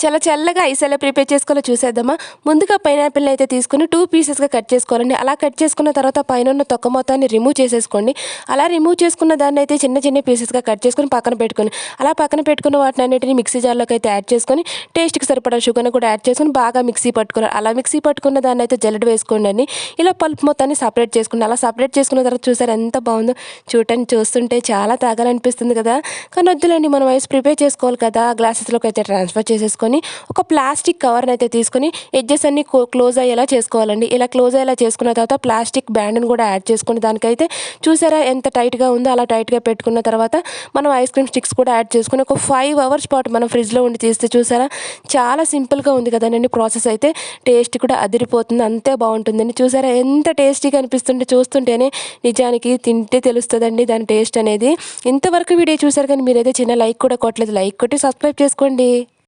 చాలా చల్లగా ఐస్ ఎలా ప్రిపేర్ చేసుకోవాలో చూసేద్దామా. ముందుగా పైనాపిల్ని అయితే తీసుకుని 2 పీసెస్గా కట్ చేసుకోవాలండి. అలా కట్ చేసుకున్న తర్వాత పైన ఉన్న తొక్క మొత్తాన్ని రిమూవ్ చేసేసుకోండి. అలా రిమూవ్ చేసుకున్న దాన్ని అయితే చిన్న చిన్న పీసెస్గా కట్ చేసుకొని పక్కన పెట్టుకొని, అలా పక్కన పెట్టుకున్న వాటిని అన్నిటిని మిక్సీ జార్లోకి అయితే యాడ్ చేసుకొని టేస్ట్కి సరిపడా షుగర్ని కూడా యాడ్ చేసుకొని బాగా మిక్సీ పట్టుకోవాలి. అలా మిక్సీ పట్టుకున్న దాన్ని అయితే జల్లెడ వేసుకోండి అండి. ఇలా పల్ప్ మొత్తాన్ని సపరేట్ చేసుకోండి. అలా సపరేట్ చేసుకున్న తర్వాత చూసారు ఎంత బాగుందో. చూడటానికి చూస్తుంటే చాలా తాగాలనిపిస్తుంది కదా. కానీ వద్దులేండి, మనం ఐస్ ప్రిపేర్ చేసుకోవాలి కదా. గ్లాసెస్లోకి అయితే ట్రాన్స్ఫర్ చేసేసుకొని ఒక ప్లాస్టిక్ కవర్ని అయితే తీసుకొని ఎడ్జెస్ అన్ని క్లోజ్ అయ్యేలా చేసుకోవాలండి. ఇలా క్లోజ్ అయ్యేలా చేసుకున్న తర్వాత ప్లాస్టిక్ బ్యాండ్ని కూడా యాడ్ చేసుకుని దానికైతే చూసారా ఎంత టైట్గా ఉందో. అలా టైట్గా పెట్టుకున్న తర్వాత మనం ఐస్ క్రీమ్ స్టిక్స్ కూడా యాడ్ చేసుకుని ఒక 5 అవర్స్ పాటు మనం ఫ్రిడ్జ్లో ఉండి తీస్తే చూసారా చాలా సింపుల్గా ఉంది కదండి. ప్రాసెస్ అయితే టేస్ట్ కూడా అదిరిపోతుంది, అంతే బాగుంటుందండి. చూసారా ఎంత టేస్టీగా అనిపిస్తుంటే చూస్తుంటేనే నిజానికి తింటే తెలుస్తుందండి దాని టేస్ట్ అనేది. ఇంతవరకు వీడియో చూసారు కానీ మీరైతే చిన్న లైక్ కూడా కొట్టలేదు. లైక్ కొట్టి సబ్స్క్రైబ్ చేసుకోండి.